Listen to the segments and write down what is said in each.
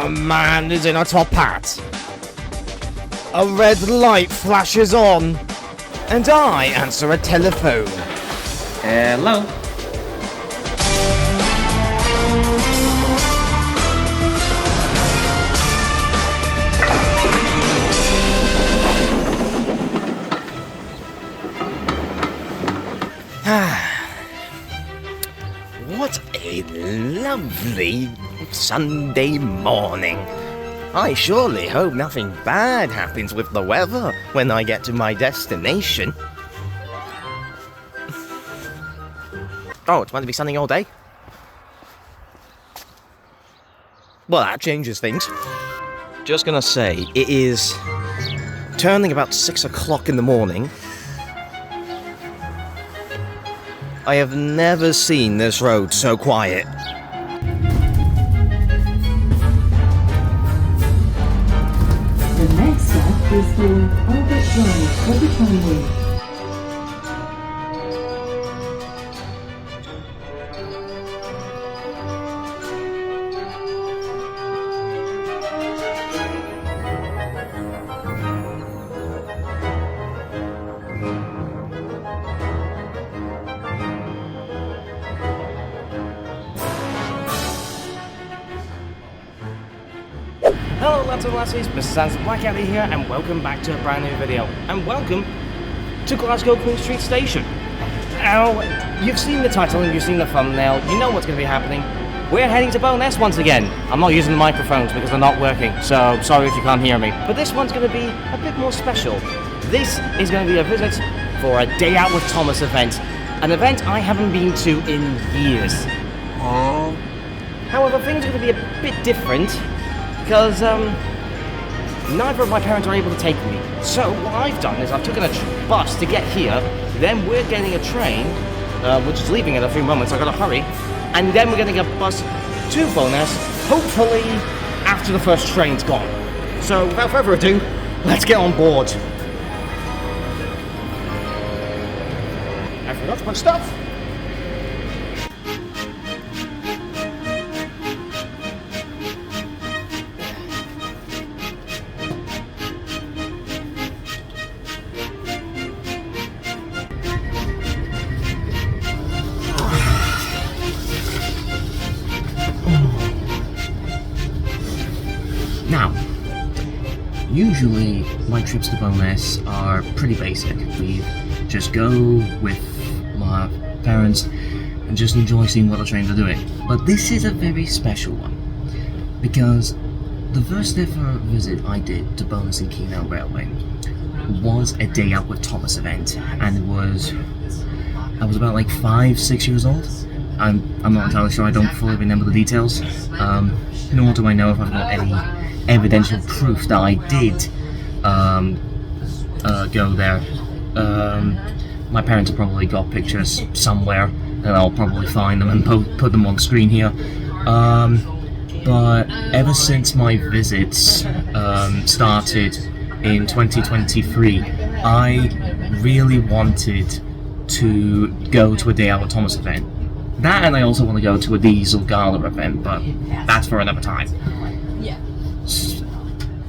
A man is in a top hat. A red light flashes on, and I answer a telephone. Hello? What a lovely Sunday morning. I surely hope nothing bad happens with the weather when I get to my destination. Oh, it's meant to be sunny all day? Well, that changes things. Just gonna say, it is turning about 6 o'clock in the morning. I have never seen this road so quiet. The next stop is for Albert Drive, Kinneil. Hello lads and lassies, Mr. Sans Black Alley here, and welcome back to a brand new video. And welcome to Glasgow Queen Street Station. Now, you've seen the title and you've seen the thumbnail, you know what's going to be happening. We're heading to Bowness once again. I'm not using the microphones because they're not working, so sorry if you can't hear me. But this one's going to be a bit more special. This is going to be a visit for a Day Out with Thomas event. An event I haven't been to in years. However, things are going to be a bit different. Because neither of my parents are able to take me. So what I've done is I've taken a bus to get here, then we're getting a train, which is leaving in a few moments, I've got to hurry, and then we're getting a bus to Bowness, hopefully after the first train's gone. So without further ado, let's get on board. I forgot to put stuff. Now, usually my trips to Bowness are pretty basic. We just go with my parents and just enjoy seeing what the trains are doing. But this is a very special one, because the first ever visit I did to Bowness and Kinneil Railway was a Day Out with Thomas event, and I was about like 5-6 years old. I'm not entirely sure, I don't fully remember the details, nor do I know if I've got any evidential proof that I did go there. My parents have probably got pictures somewhere, and I'll probably find them and put them on screen here. But ever since my visits started in 2023, I really wanted to go to a Day Out with Thomas event. That, and I also want to go to a Diesel Gala event, but that's for another time.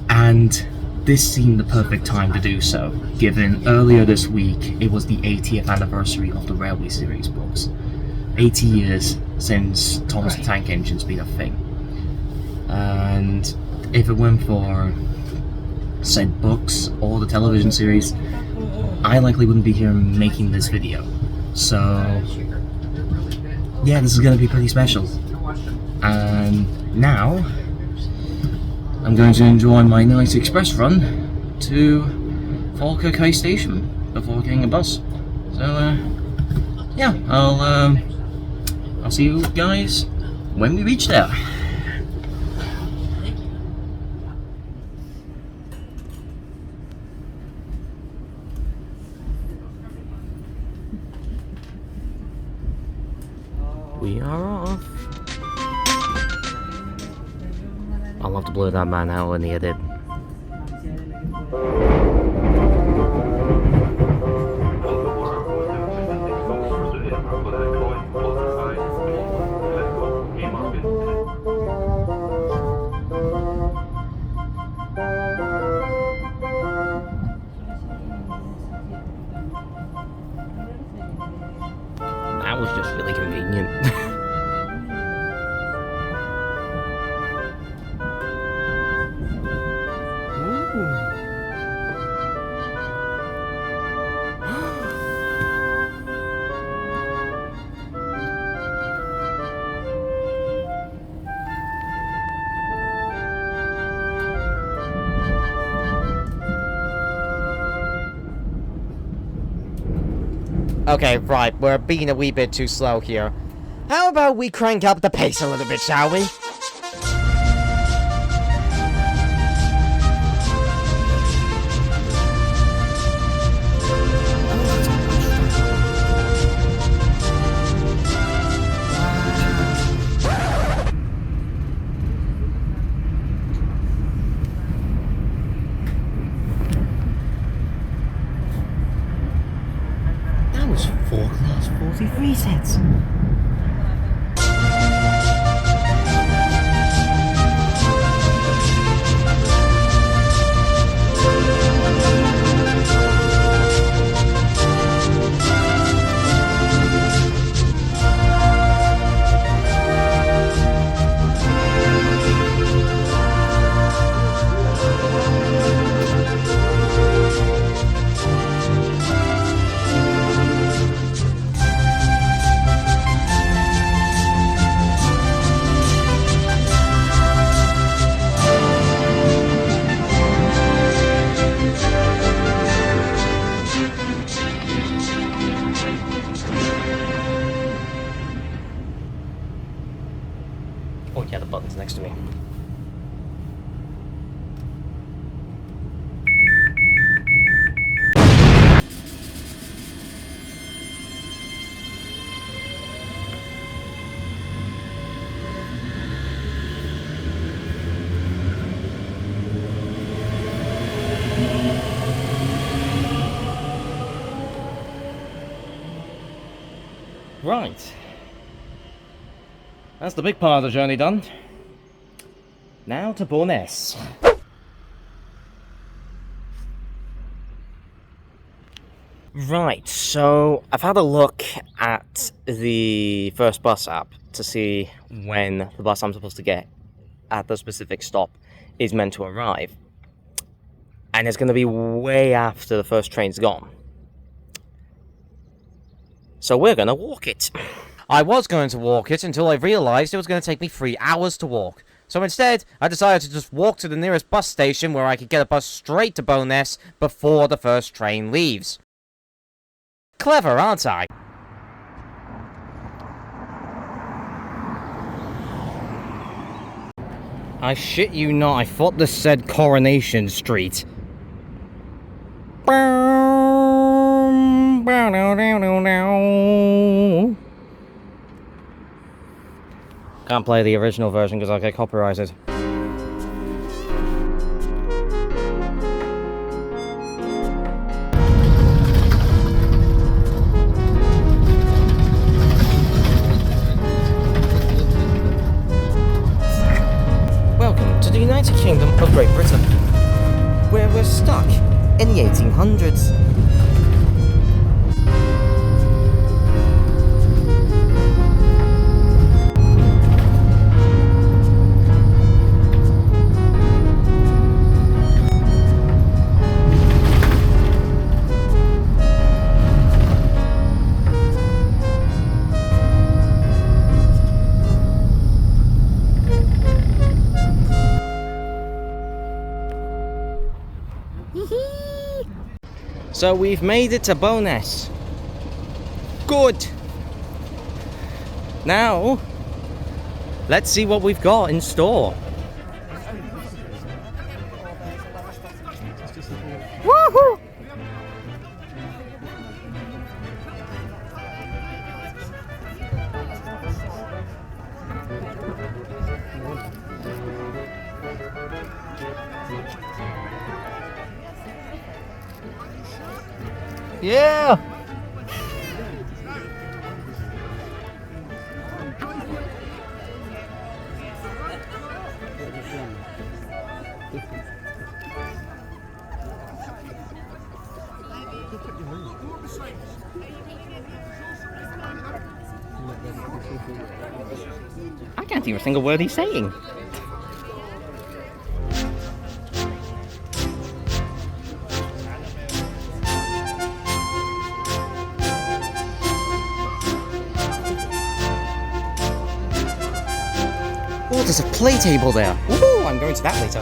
And this seemed the perfect time to do so, given earlier this week it was the 80th anniversary of the Railway Series books. 80 years since Thomas the Tank Engine's been a thing. And if it weren't for said books or the television series, I likely wouldn't be here making this video. So yeah, this is going to be pretty special. And now I'm going to enjoy my nice express run to Falkirk High Station before getting a bus. So yeah, I'll see you guys when we reach there. We are off. I'll have to blur that man out when he did. Okay, right, we're being a wee bit too slow here. How about we crank up the pace a little bit, shall we? That was 4 class 43 sets. Oh yeah, the button's next to me. Right. That's the big part of the journey done. Now to Bowness. Right, so I've had a look at the first bus app to see when the bus I'm supposed to get at the specific stop is meant to arrive. And it's going to be way after the first train's gone. So we're going to walk it. I was going to walk it until I realised it was going to take me 3 hours to walk. So instead, I decided to just walk to the nearest bus station where I could get a bus straight to Bowness before the first train leaves. Clever, aren't I? I shit you not, I thought this said Coronation Street. Can't play the original version because I'll get copyrighted. Welcome to the United Kingdom of Great Britain, where we're stuck in the 1800s. So we've made it to Bowness. Good. Now, let's see what we've got in store. Woohoo! Yeah! I can't hear a single word he's saying. Oh, there's a play table there. Ooh, I'm going to that later.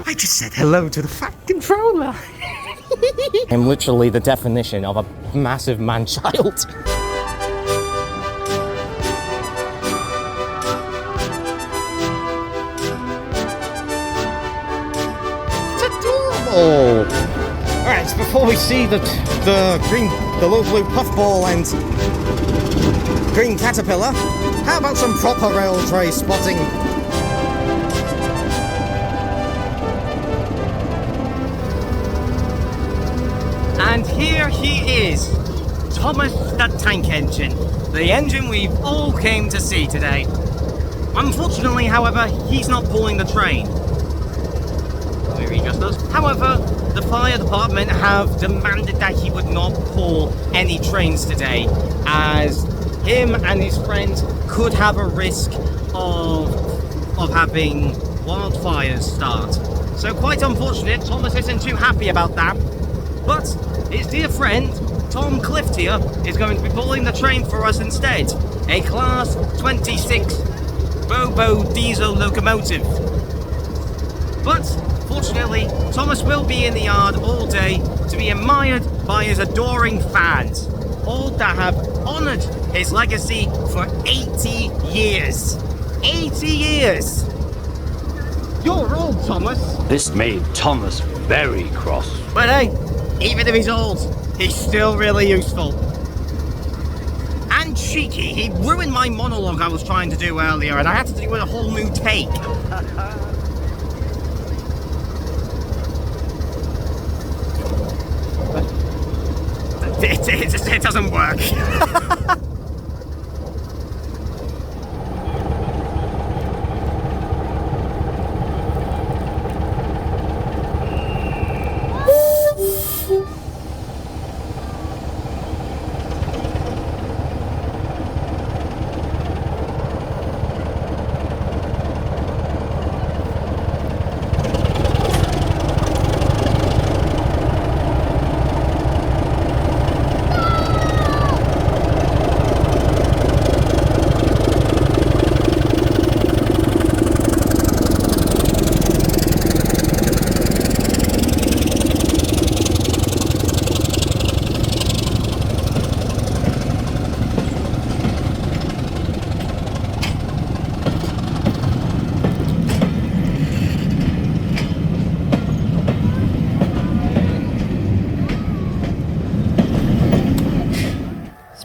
I just said hello to the fat controller. I'm literally the definition of a massive man-child. It's adorable. All right, so before we see the little blue puffball and green caterpillar, how about some proper rail tray spotting? And here he is, Thomas the Tank Engine, the engine we've all came to see today. Unfortunately, however, he's not pulling the train. Here he just does. However, the fire department have demanded that he would not pull any trains today, as him and his friends could have a risk of having wildfires start. So quite unfortunate, Thomas isn't too happy about that. But his dear friend, Tom Clift here, is going to be pulling the train for us instead. A Class 26 Bobo diesel locomotive. But, fortunately, Thomas will be in the yard all day to be admired by his adoring fans, all that have honoured his legacy for 80 years. 80 years! You're old, Thomas. This made Thomas very cross. But hey, even if he's old, he's still really useful. And cheeky, he ruined my monologue I was trying to do earlier, and I had to do a whole new take. It doesn't work.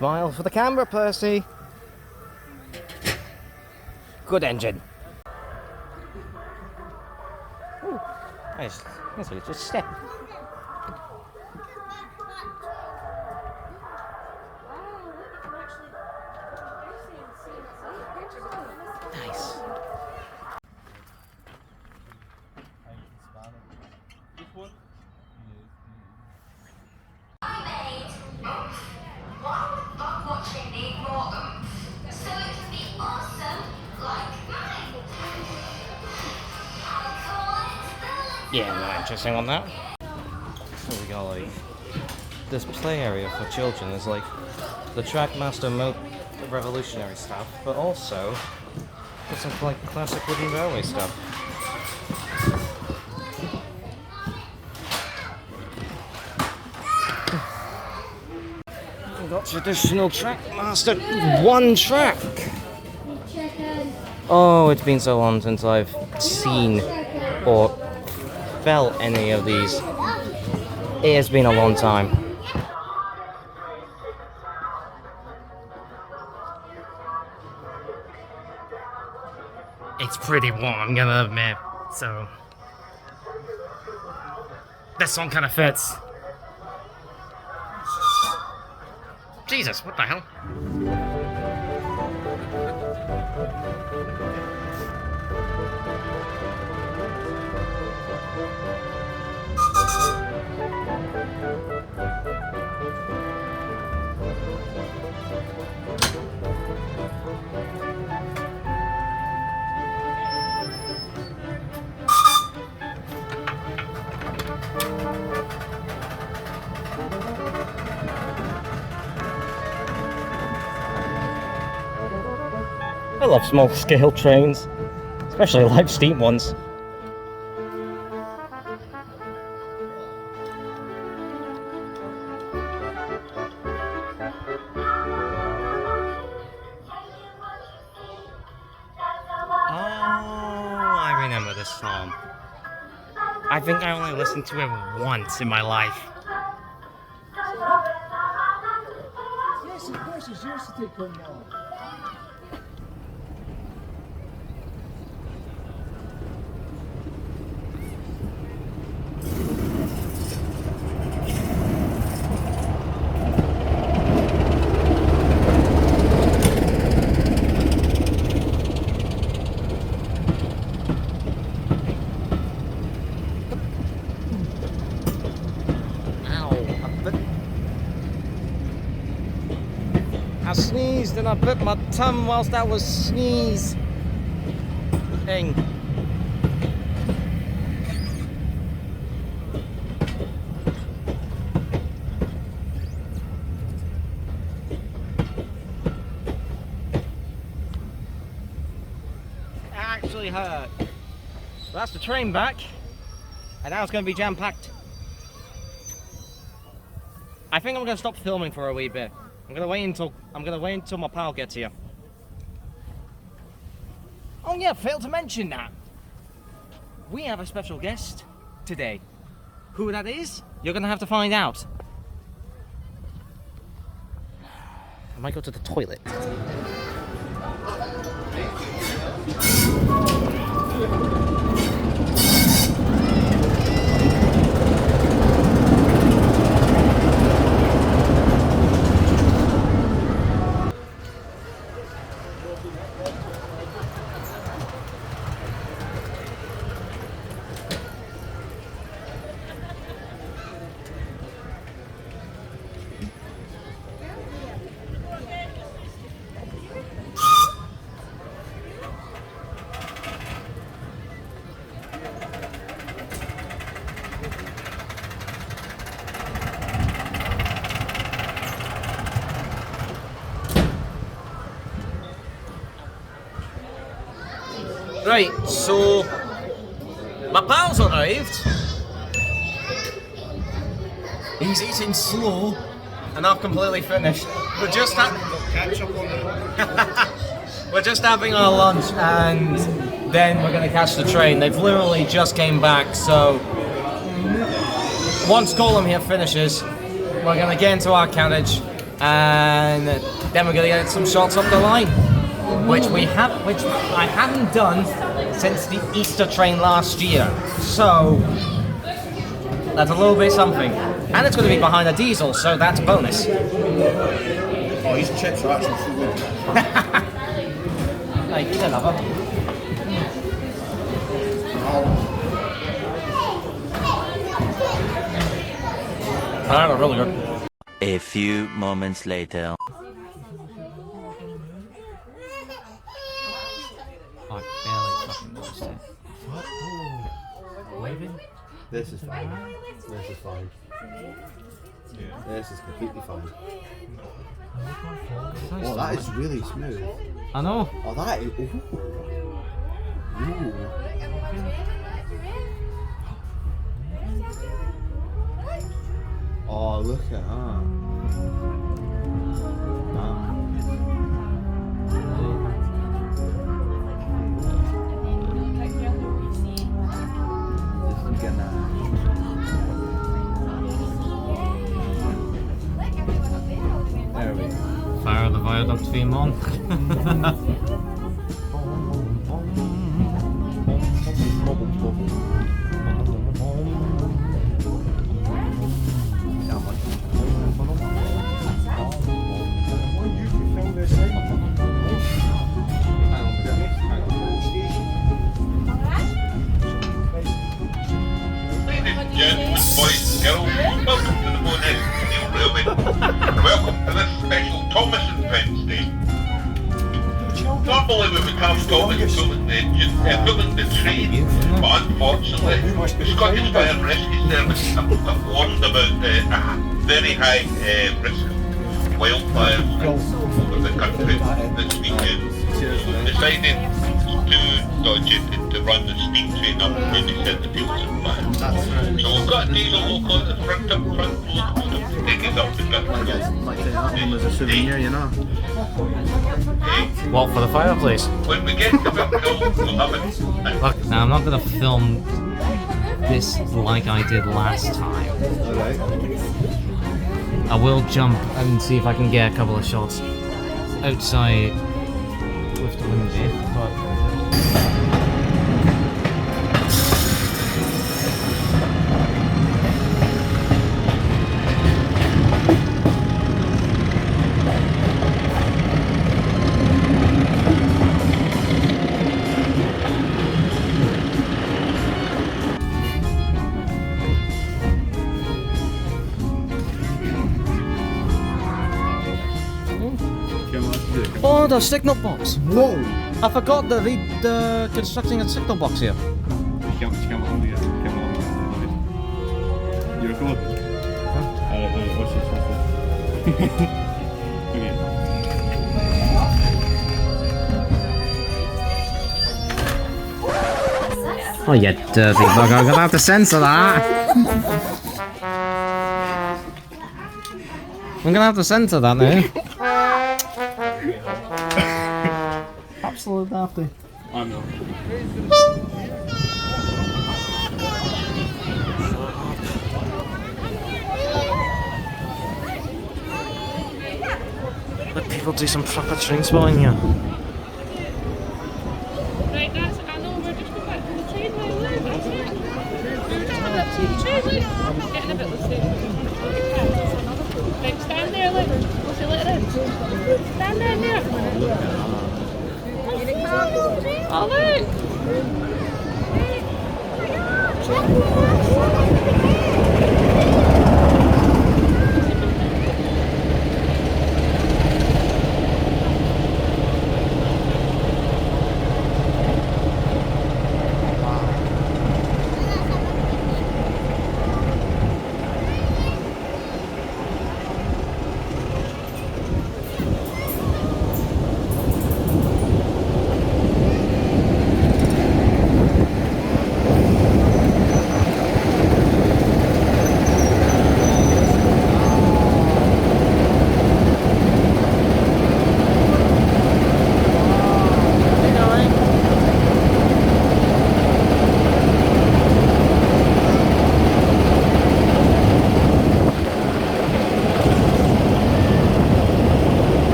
Smile for the camera, Percy. Good engine. Ooh, nice. Just step. Nice. Yeah, no interesting on that. So we got like this play area for children is like the Trackmaster revolutionary stuff, but also got some like classic wooden railway stuff. We got traditional Trackmaster one track. Oh, it's been so long since I've seen or felt any of these. It has been a long time. It's pretty warm, I'm gonna admit, so this one kind of fits. Jesus, what the hell? I love small scale trains, especially live steam ones. Oh, I remember this song. I think I only listened to it once in my life. Yes, of course, it's yours to take home now. I sneezed and I bit my tongue whilst I was sneezing. Actually hurt. So that's the train back, and now it's going to be jam-packed. I think I'm going to stop filming for a wee bit. I'm gonna wait until my pal gets here. Oh yeah, failed to mention that. We have a special guest today. Who that is, you're gonna have to find out. I might go to the toilet. Right, so my pal's arrived. He's eating slow, and I've completely finished. We're just having our lunch, and then we're gonna catch the train. They've literally just came back, so once Colum here finishes, we're gonna get into our carriage, and then we're gonna get some shots up the line. Which I hadn't done since the Easter train last year. So that's a little bit something. And it's going to be behind a diesel, so that's a bonus. Oh, these chips are actually so good. Hey, you don't love them. They're really good. A few moments later. I barely fucking watched it. This is fine. This is fine. This is completely fine. Oh, that is really smooth. I know. Oh, that is. Ooh. Ooh. Oh, look at that. There we go. Fire the viaduct theme on. Gentlemen, boys and girls, welcome to the Bonehead Kinneil Railway. Welcome to this special Thomas and Friends Day. Normally we would have Thomas pulling the engine, pulling the train, but unfortunately the Scottish Fire and Rescue Service have warned about very high risk of wildfires over the country this weekend. decided to dodge it and to run the speed train up and then they sent the fields and back. So we've got a diesel loco at the front locomotive to take us up the bit. Might take that home as a souvenir, you know. What, for the fireplace? When we get to Kinneil, we'll have it. Look, now I'm not going to film this like I did last time. I will jump and see if I can get a couple of shots outside with the wind here, but... Oh, the signal box! Whoa! I forgot to read the constructing a signal box here. You're good. What's your Okay. Oh, you dirty bugger, I'm gonna have to censor that! I'm gonna have to censor that now. Absolute dafty. I know. Let people do some proper train spotting here. Right, that's it. I know we're just going back to the train line now. That's it. We're getting a bit to the train line. Getting a bit of the Right, stand there, look. We'll see you later. Stand down there. Oh, look.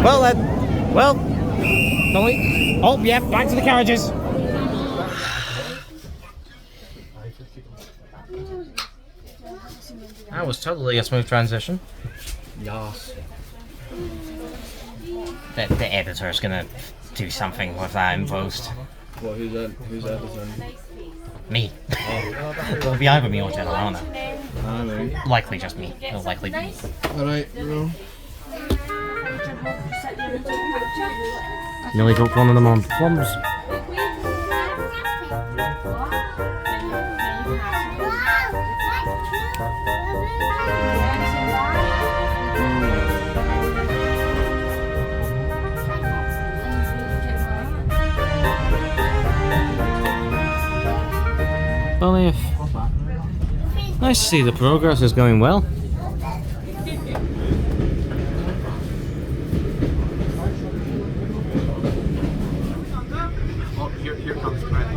Well then, well, no wait. Oh yeah, back to the carriages. That was totally a smooth transition. Yes. The editor's gonna do something with that in post. Well, who's that? Who's that? Me. It'll be either me or Jenna, I don't know. I know. Likely just me. It'll likely be me. Alright, bro. Nearly dropped one of them on plums. Well, if nice to see the progress is going well. Oh, here comes Brad.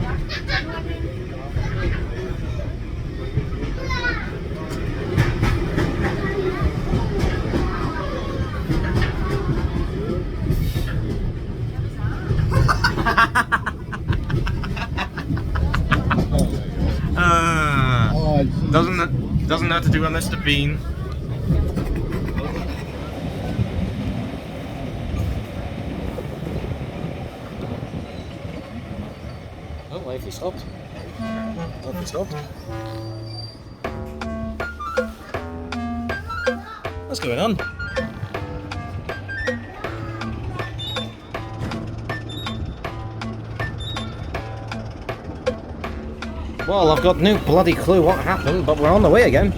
Doesn't know what to do on Mr. Bean. Oh wait. if he stopped. Oh, if he stopped. What's going on? Well, I've got no bloody clue what happened, but we're on the way again.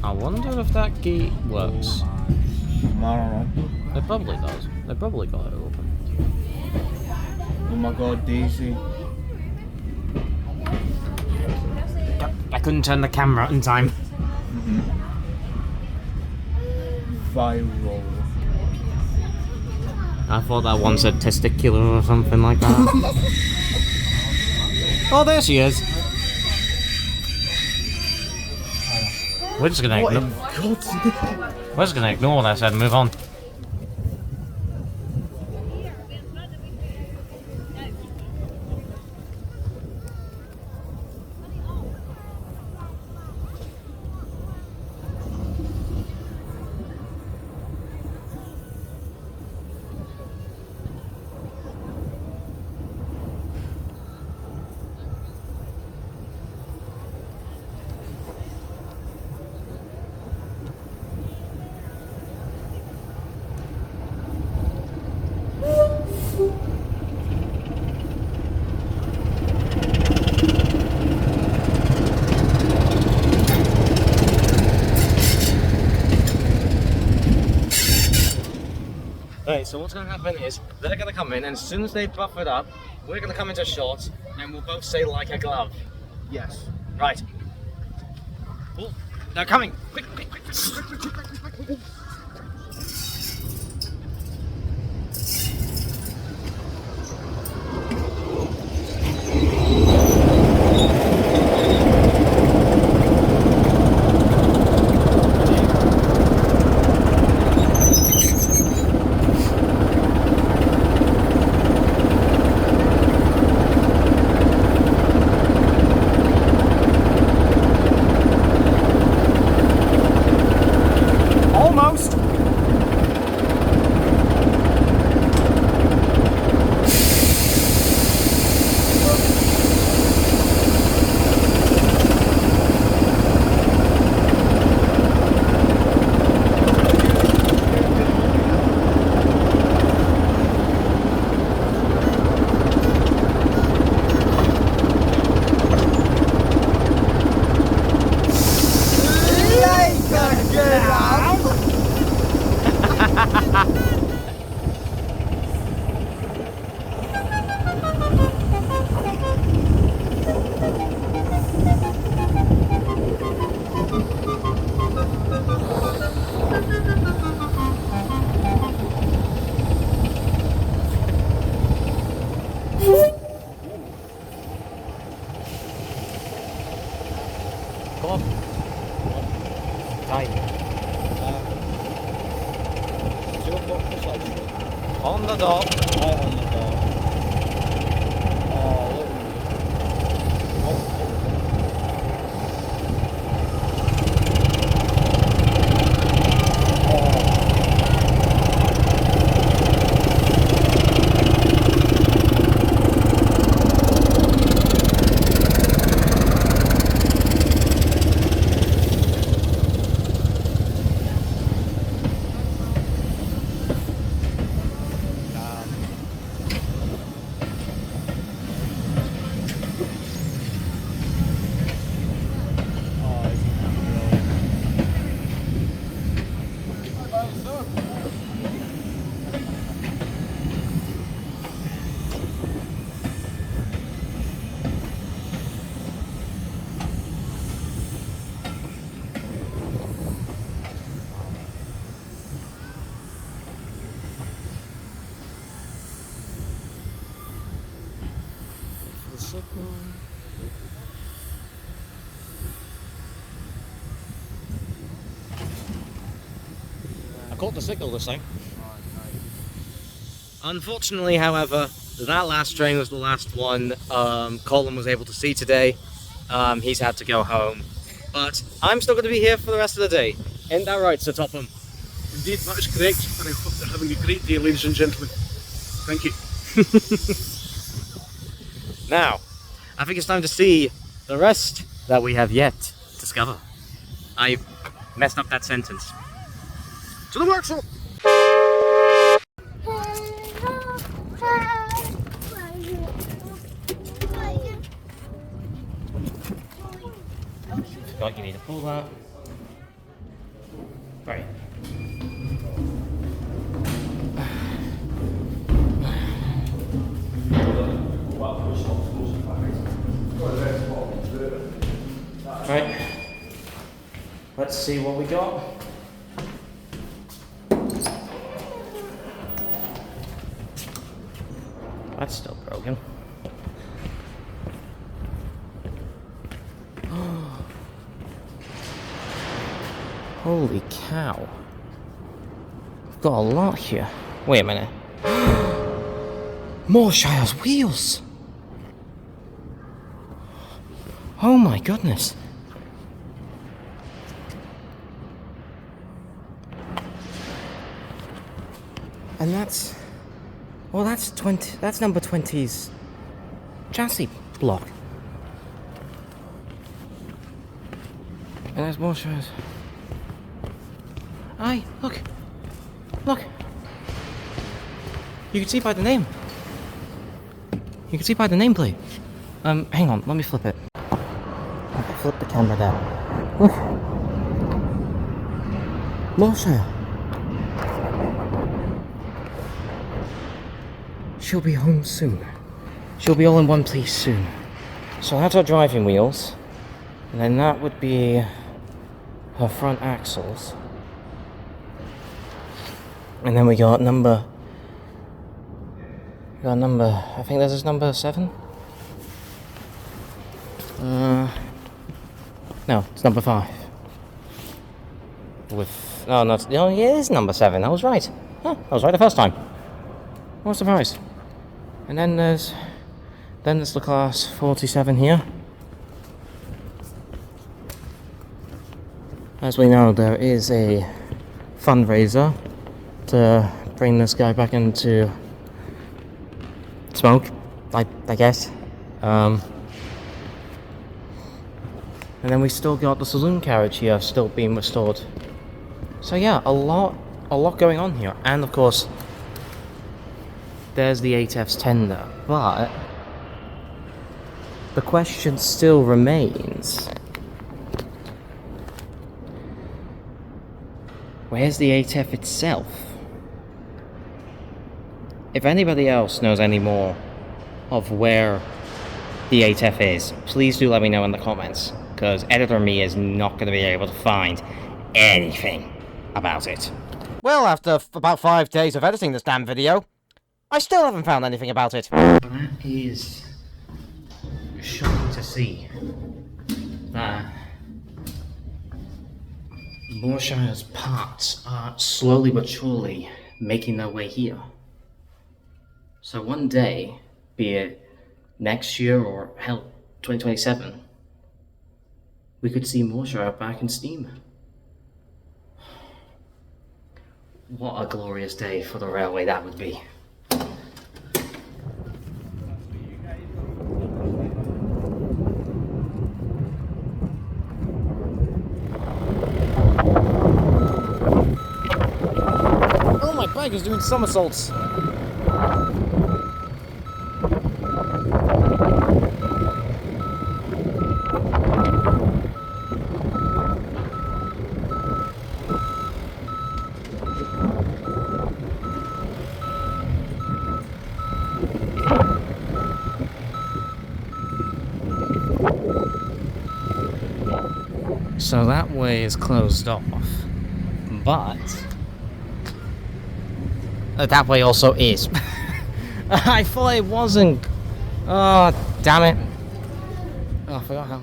I wonder if that gate works. It probably does. They probably got it open. Oh my god, Daisy. I couldn't turn the camera in time. Viral. I thought that one said testicular or something like that. Oh, there she is. We're just gonna ignore. We're just gonna ignore what I said and move on. Right, so what's going to happen is they're going to come in, and as soon as they buff it up, we're going to come into shots, and we'll both say like a glove. Yes. Right. Oh, they're coming! Quick, quick, quick, quick, quick, quick, quick, quick, quick. Almost! Come on. Time. 2 o'clock precisely. On the dot. Right on the dot. Oh, look. I caught the signal this time. Unfortunately, however, that last train was the last one Colin was able to see today. He's had to go home. But I'm still going to be here for the rest of the day. Ain't that right, Sir Topham? Indeed, that is correct, and I hope you're having a great day, ladies and gentlemen. Thank you. Now, I think it's time to see the rest that we have yet to discover. I messed up that sentence. To the workshop! Forgot you need to pull that. Right. Right. Let's see what we got. That's still broken. Holy cow. We've got a lot here. Wait a minute. More Shire's wheels! Oh my goodness. And that's... well, that's number 20's chassis block. And there's more Shire's. Aye, look. Look. You can see by the name. You can see by the nameplate. Hang on, let me flip it. Okay, flip the camera down. Look. Morsha. She'll be home soon. She'll be all in one place soon. So that's our driving wheels. And then that would be her front axles. And then we got number... I think this is number 7? No, it's number 5. With... oh, no, yeah, it is number 7, I was right. Huh, I was right the first time. What a surprise. And then there's the class 47 here. As we know, there is a fundraiser to bring this guy back into smoke, I guess. And then we still got the saloon carriage here still being restored. So yeah, a lot going on here. And of course, there's the 8F's tender. But the question still remains. Where's the 8F itself? If anybody else knows any more of where the 8F is, please do let me know in the comments, because Editor Me is not going to be able to find anything about it. Well, after about 5 days of editing this damn video, I still haven't found anything about it. That is shocking to see. That Moorshire's parts are slowly but surely making their way here. So one day, be it next year or hell, 2027, we could see Moorshire back in steam. What a glorious day for the railway that would be. Oh, my bike is doing somersaults. So that way is closed off, but that way also is. I thought it wasn't. Oh, damn it. Oh, I forgot how.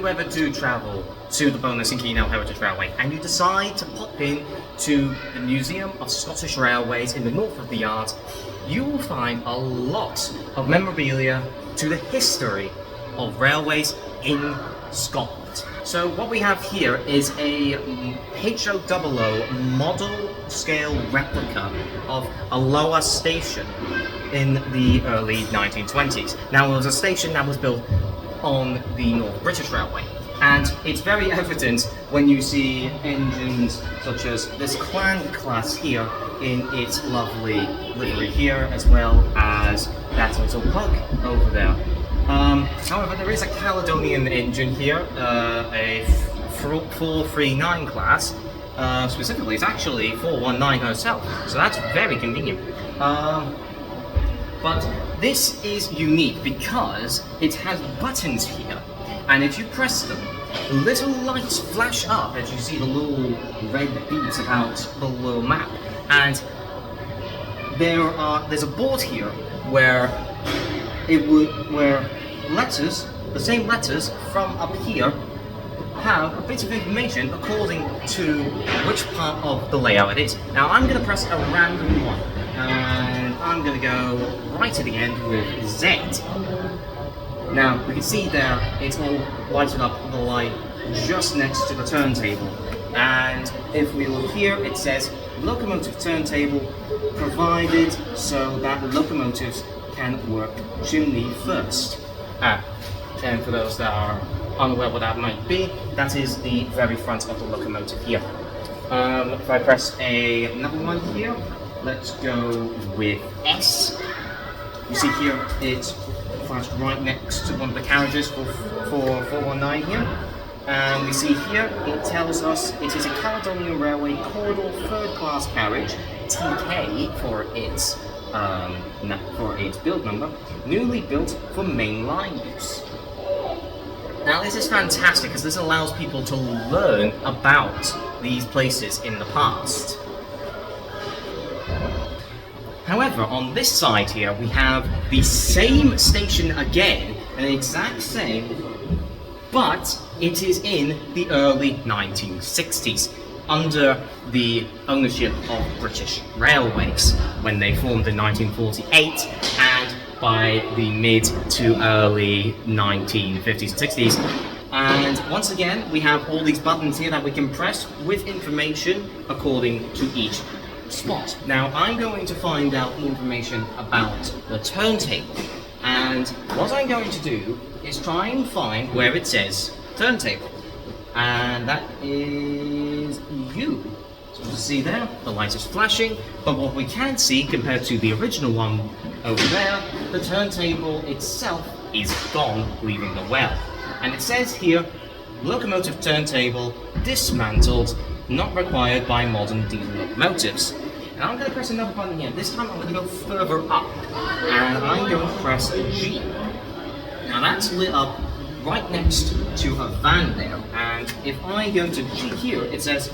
you ever do travel to the Bowness and Kinneil Heritage Railway and you decide to pop in to the Museum of Scottish Railways in the north of the yard, you will find a lot of memorabilia to the history of railways in Scotland. So what we have here is a HO00 model scale replica of a Lower station in the early 1920s. Now it was a station that was built on the North British Railway, and it's very evident when you see engines such as this Clan class here in its lovely livery here, as well as that little pug over there. However, there is a Caledonian engine here, a 439 class. Specifically, it's actually 419 herself, so that's very convenient. But this is unique because it has buttons here, and if you press them, little lights flash up as you see the little red beads about the little map. And there's a board here where letters, the same letters from up here, have a bit of information according to which part of the layout it is. Now I'm going to press a random one, and I'm going to go right to the end with Z. Now we can see there it's all lighted up with the light just next to the turntable, and if we look here it says locomotive turntable provided so that the locomotives can work chimney first. And for those that are unaware what that might be, that is the very front of the locomotive here. If I press another one here, let's go with S. You see here it's flashed right next to one of the carriages for 419 here. And we see here it tells us it is a Caledonian Railway corridor third class carriage, TK for its build number, newly built for mainline use. Now this is fantastic because this allows people to learn about these places in the past. However, on this side here we have the same station again, an exact same, but it is in the early 1960s under the ownership of British Railways when they formed in 1948, and by the mid to early 1950s and 60s. And once again, we have all these buttons here that we can press with information according to each spot. Now, I'm going to find out more information about the turntable. And what I'm going to do is try and find where it says turntable. And that is U. So you see there, the light is flashing, but what we can see compared to the original one over there, the turntable itself is gone, leaving the well. And it says here, locomotive turntable dismantled, not required by modern diesel locomotives. And I'm going to press another button here. This time I'm going to go further up, and I'm going to press G. Now that's lit up right next to a van there, and if I go to G here, it says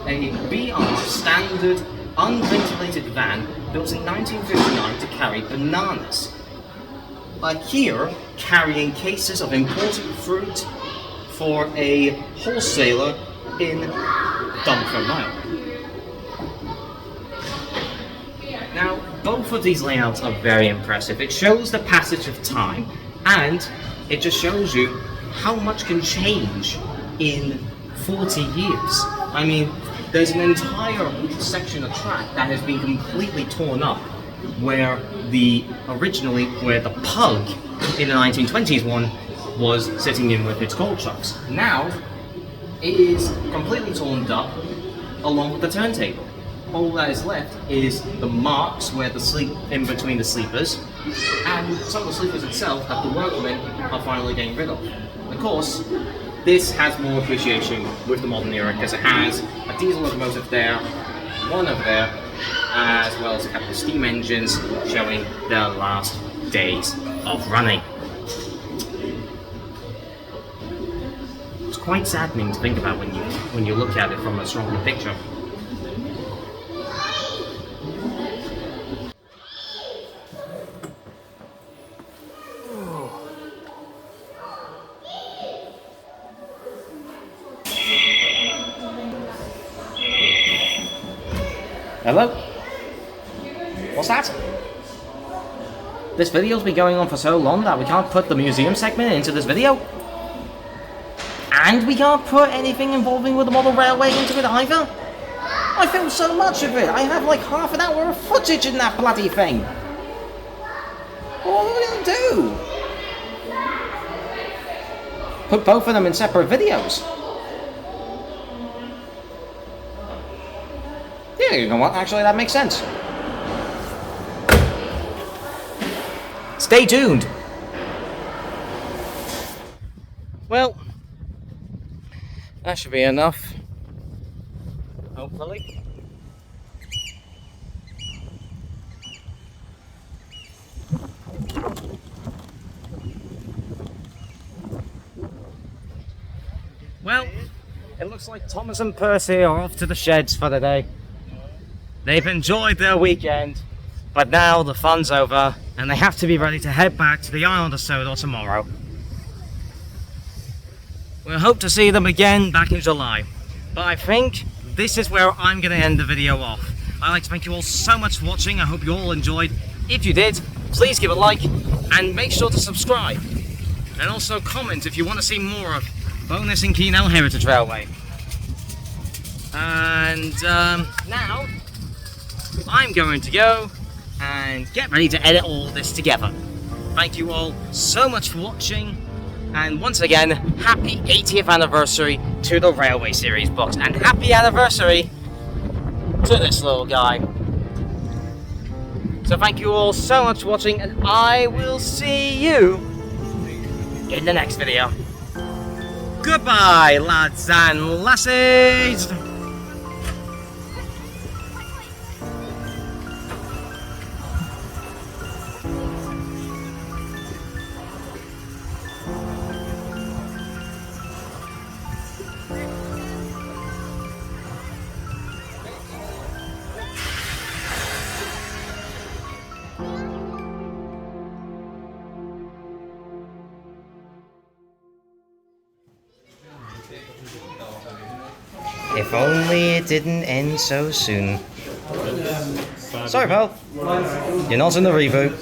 a BR standard unventilated van built in 1959 to carry bananas. Like here, carrying cases of imported fruit for a wholesaler in Dunfermline. Now, both of these layouts are very impressive. It shows the passage of time, and it just shows you how much can change in 40 years. I mean, there's an entire section of track that has been completely torn up, where the pug in the 1920s one was sitting in with its coal trucks. Now, it is completely torn up along with the turntable. All that is left is the marks where the sleep in between the sleepers, and some of the sleepers itself that the workmen are finally getting rid of. Of course, this has more appreciation with the modern era because it has a diesel locomotive there, one over there, as well as a couple of steam engines showing their last days of running. It's quite saddening to think about when you look at it from a stronger picture. Hello? What's that? This video's been going on for so long that we can't put the museum segment into this video. And we can't put anything involving with the model railway into it either. I filmed so much of it. I have like half an hour of footage in that bloody thing. What are we gonna do? Put both of them in separate videos. Yeah, you know what? Actually, that makes sense. Stay tuned. Well, that should be enough. Hopefully. Well, it looks like Thomas and Percy are off to the sheds for the day. They've enjoyed their weekend, but now the fun's over and they have to be ready to head back to the island of Sodor tomorrow. We'll hope to see them again back in July, but I think this is where I'm going to end the video off. I'd like to thank you all so much for watching. I hope you all enjoyed. If you did, please give a like and make sure to subscribe. And also comment if you want to see more of Bonus and Kinneil Heritage Railway. And now, I'm going to go and get ready to edit all this together. Thank you all so much for watching. And once again, happy 80th anniversary to the Railway Series books. And happy anniversary to this little guy. So thank you all so much for watching, and I will see you in the next video. Goodbye, lads and lassies! If only it didn't end so soon. Sorry, pal. You're not in the reboot.